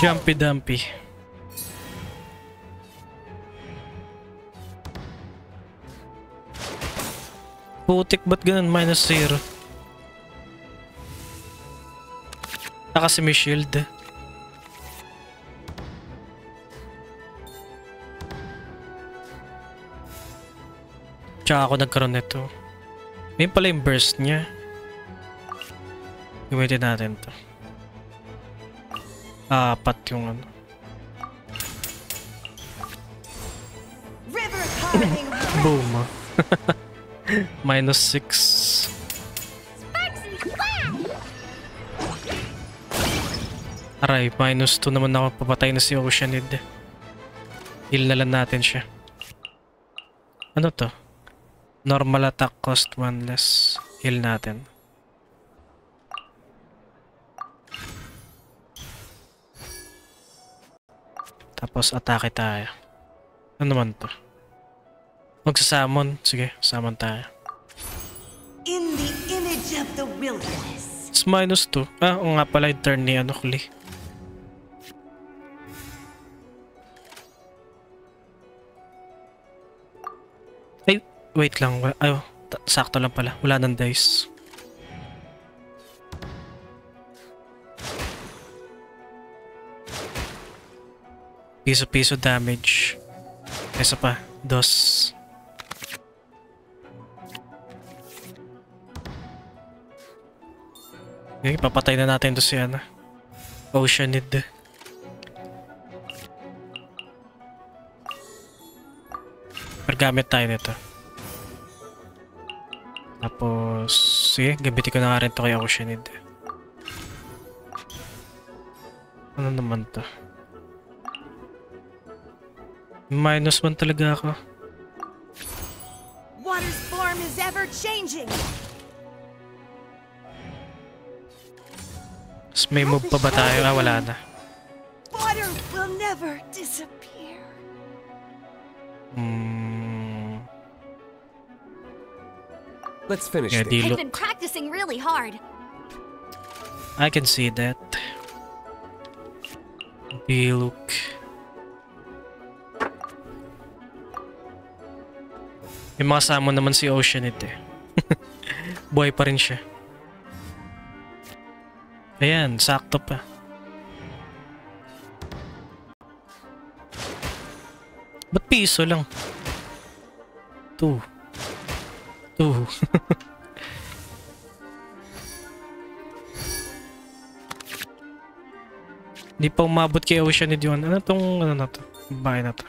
Jumpy Dumpy. Putik, ba't ganun? -0. Kasi may shield. Tsaka ako nagkaroon nito. May pala yung burst niya. Gamitin natin to. Apat yung ano. Boom. -6. Aray, -2 naman ako. Papatay na si Oceanid. Heal na lang natin siya. Ano to? Normal attack cost 1 less. Heal natin. Tapos atake tayo. Ano naman to? Magsasamon. Sige, summon tayo. In the image of the wilderness. It's -2. O nga pala yung turn ni Klee. Ay, wait lang. Ay, sakto lang pala. Wala nang dice. Piso-piso damage. Isa pa. 2. Okay, papatay na natin to si Oceanid. Pergamit tayo nito. Tapos, sige, gamitin ko na nga rin to kay Oceanid. Ano naman to? -1 talaga ako. Water's form is ever changing. Mas may move pa ba tayo? Wala na. Water will never disappear. Let's finish yeah, this. I've been practicing really hard. I can see that. Diluc. May mga summon naman si Oceanid Buhay pa rin siya. Ayan, sakto pa. Ba't piso lang? 2. Hindi pa umabot kay Oceanid yun. Ano tong ano na to? Bahay na to.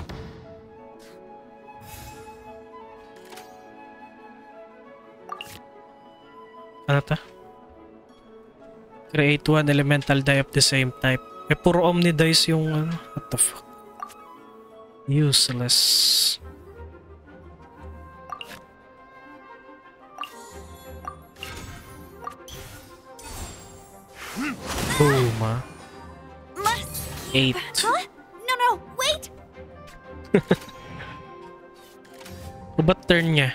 Ano to? Create one elemental die of the same type. Eh, puro Omni dice yung ano. What the fuck? Useless. Boom, ah. 8. Huh? No, wait! O ba't turn niya?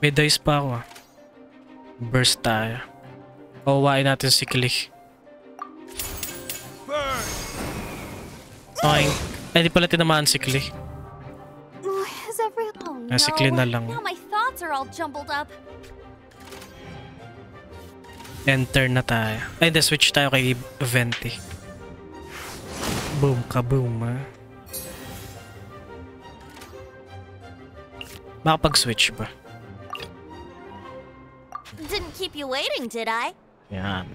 May dice pa ako ah. Burst tayo. Pawain natin si Klee. Okay. Ay, di pala tinamaan si Klee. Is everyone... Oh, Si Klee na lang. Now my thoughts are all jumbled up. Enter na tayo. Ay, hindi. Switch tayo kay Venti. Boom, kaboom ah. Makapag-switch ba? Didn't keep you waiting, did I? Yan.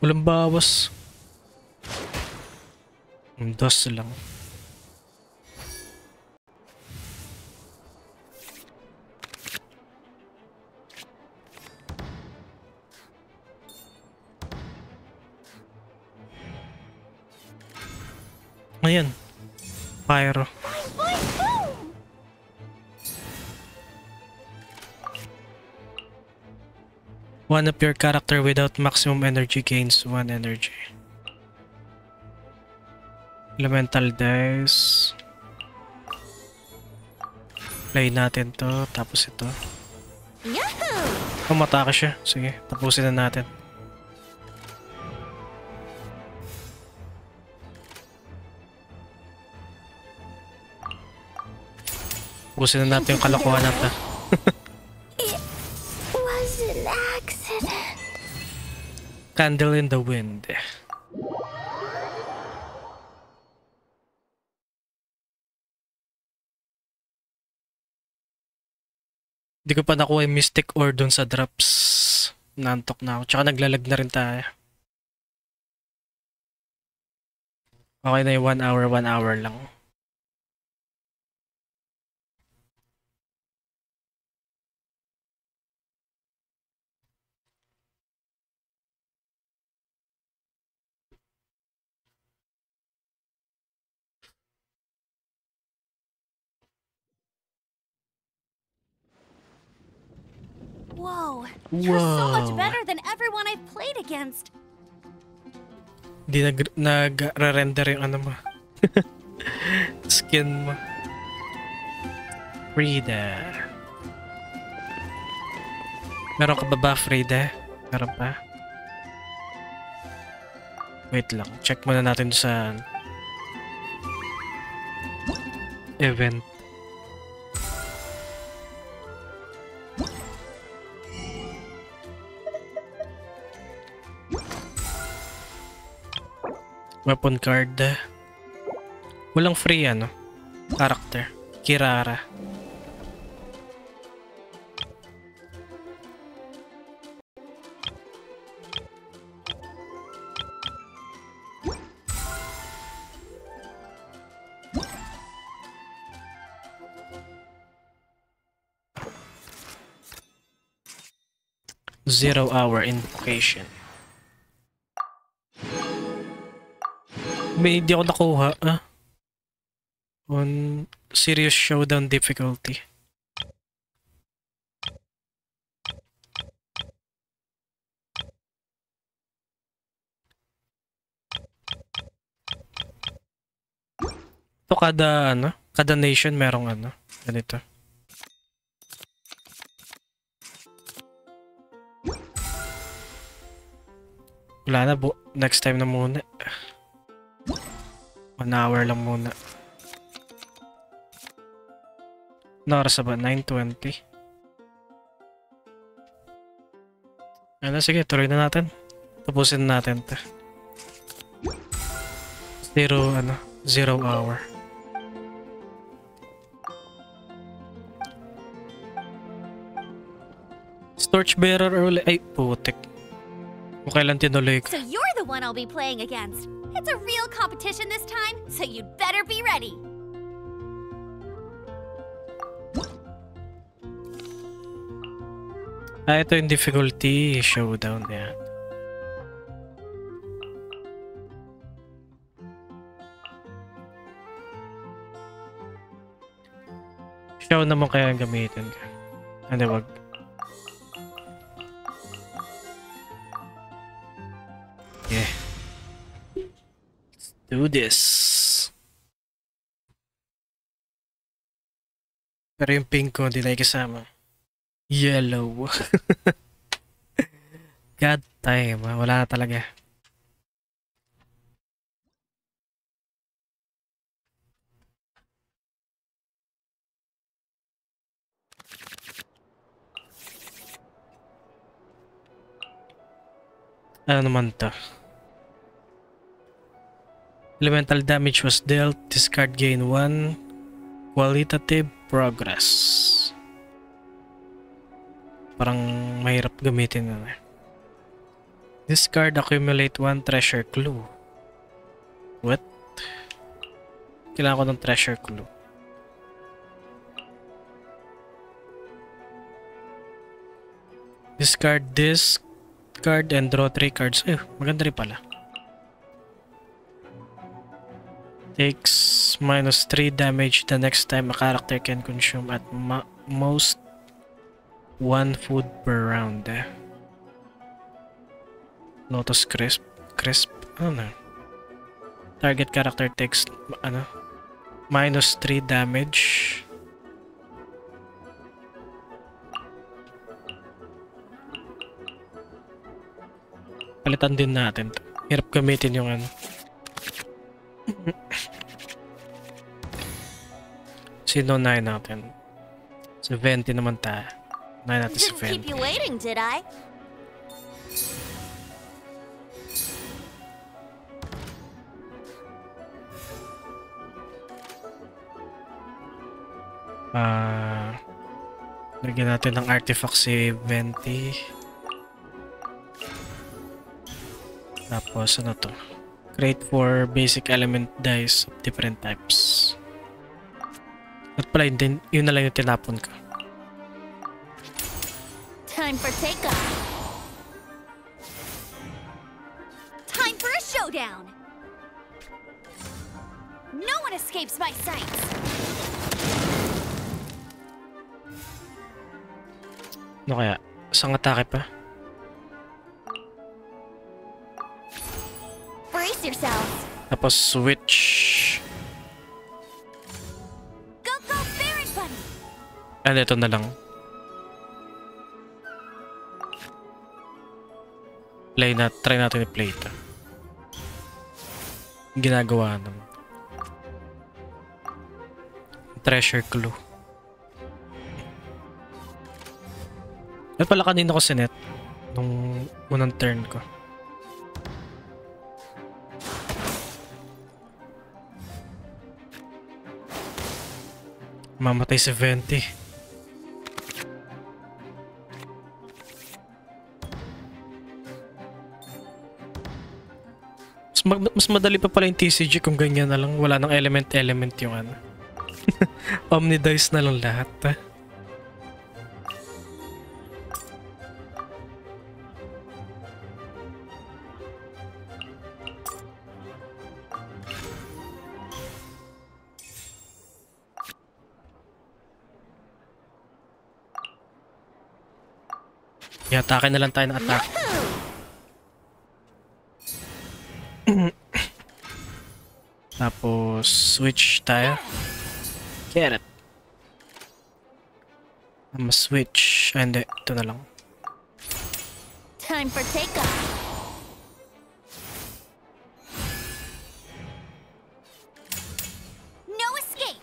Walang bawas. Dos lang. Ayan. Pyro. One of your character without maximum energy gains 1 energy. Elemental dice. Play natin to, tapos ito. Oh, matake siya. Sige, tapusin na natin. Tapusin na natin yung kalokohan natin. It was an accident. Candle in the wind. Hindi ko pa nakuha yung mystic ore dun sa drops. Nantok na ako. Tsaka naglalag na rin tayo. Okay na yung 1 hour lang. Whoa, you're so much better than everyone I've played against. Hindi nag-re-render yung ano mo. Skin mo. Frida. Meron ka ba ba, Frida? Meron pa? Wait lang. Check muna natin sa event. Weapon card. Walang free ano. Character. Kirara. Zero-hour invocation. May hindi ako nakuha, ah. On serious showdown difficulty. Ito kada nation merong ano, ganito. Wala na, next time na muna. 1 hour lang muna. Ano oras ba? 9:20. Ano, sige, tuloy na natin. Tapusin natin ito. Zero hour. Torchbearer early. Ay, putik. Kung kailan tinuloy ko. So you're the one I'll be playing against. It's a real competition this time, so you'd better be ready. Ito yung difficulty showdown yan. Show naman kaya ang gamitin ka. Hindi, wag. Yeah. Let's do this. Pero yung pink ko, hindi na ikasama. Yellow. God time. Wala na talaga. Ano naman to? Elemental damage was dealt. Discard gain 1. Qualitative progress. Parang mahirap gamitin na. Discard, accumulate 1 treasure clue. What? Kailangan ko ng treasure clue. Discard this card and draw 3 cards. Ay, maganda rin pala. Takes -3 damage the next time a character can consume at most 1 food per round. Lotus Crisp. Ano? Target character takes -3 damage. Palitan din natin. Hirap gamitin yung ano. Sino na natin? 70 naman tayo. Na natin Didn't keep you waiting, did I? Lagyan natin ng artifact si 20. Tapos ano to? Create 4 basic element dice of different types. At pala yun na lang yung tinapon ko. Time for takeoff. Time for a showdown. No one escapes my sights. Ano kaya? Isang atake pa? Brace yourselves. Tapos switch. Go, Baron Bunny. And ito na lang. Try natin i-play ito. Ginagawa naman. Treasure clue. At pala kanina ko sinet nung unang turn ko. Mamatay si 20. Mas madali pa pala yung TCG kung ganyan na lang. Wala nang element yung ano. Omnidice na lang lahat. Atake na lang tayo ng attack. Tapos switch tayo. Get it. Switch. Hindi, ito na lang. Time for takeoff. No escape.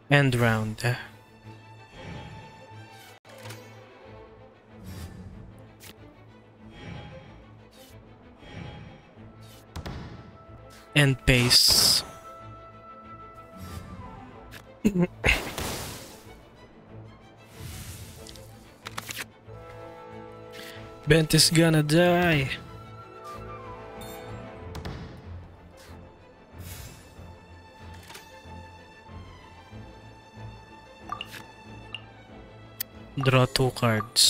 End round. End pace. Bent is gonna die. Draw 2 cards.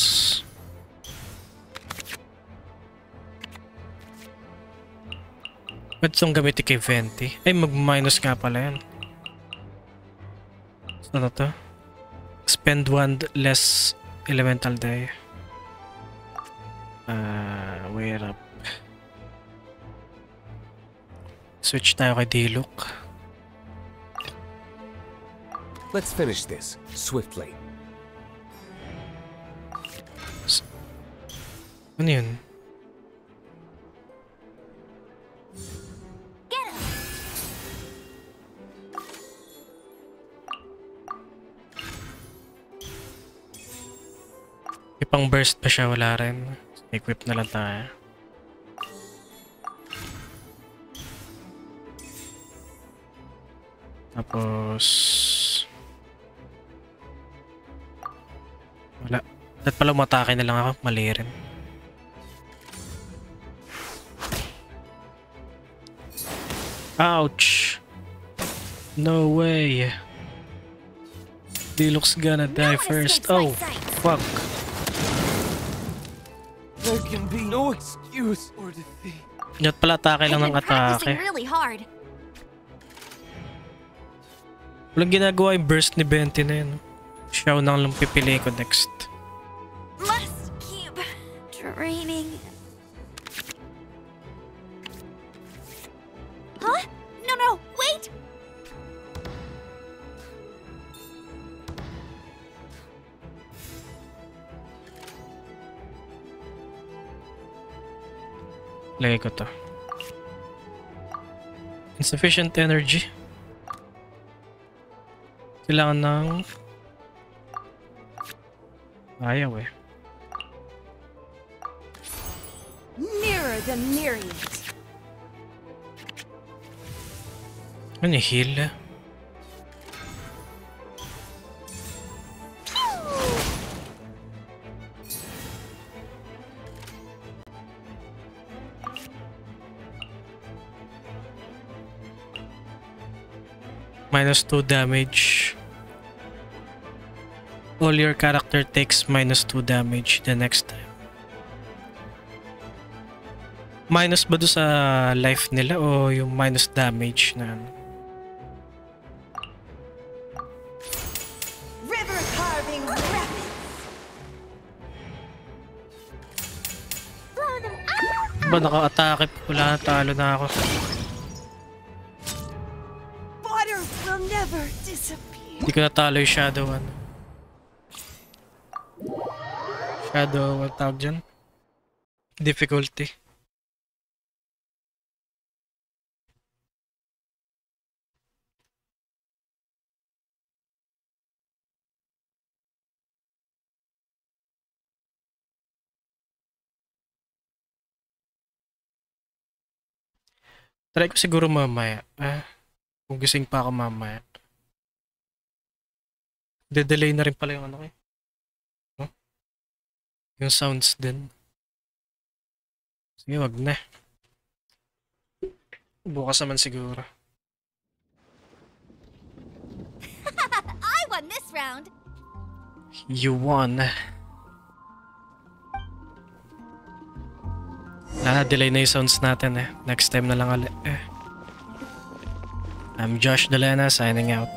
Pwede itong gamitin kay Venti. Ay, mag-minus nga pala yan. Ano to? Spend 1 less elemental die. Wear up. Switch tayo kay Diluc. Let's finish this swiftly. Ano yun? Ipang burst pa siya, wala rin. Equip na lang tayo. Tapos wala. Dapat pala umatake na lang ako, mali rin. Ouch! No way! Diluc's gonna die first. Oh, fuck. There can be no excuse or defeat. Dapat pala atake lang ng atake. Really hard. Walang ginagawa yung burst ni Benti na yun. Siya nang lang pipili ko next. Must keep training. Huh? No, wait! Lagay ko to. Insufficient energy. Kailangan ng... Ayaw eh. Mirror the myriad. Ano heal? -2 damage. All your character takes -2 damage the next time. Minus ba do sa life nila o yung minus damage na ano? River carving weapons. Ba naka-atake? Wala na, talo na ako. Water will never disappear. Hindi ko natalo yung shadow ano. Shadow, what tawag dyan? Difficulty. Try ko siguro mamaya. Kung gising pa ako mamaya. De-delay na rin pala yung ano ko eh. Huh? Yung sounds din. Sige, wag na. Bukas naman siguro. I won this round. You won. Delay na yung sounds natin eh. Next time na lang ulit eh. I'm Josh Delena signing out.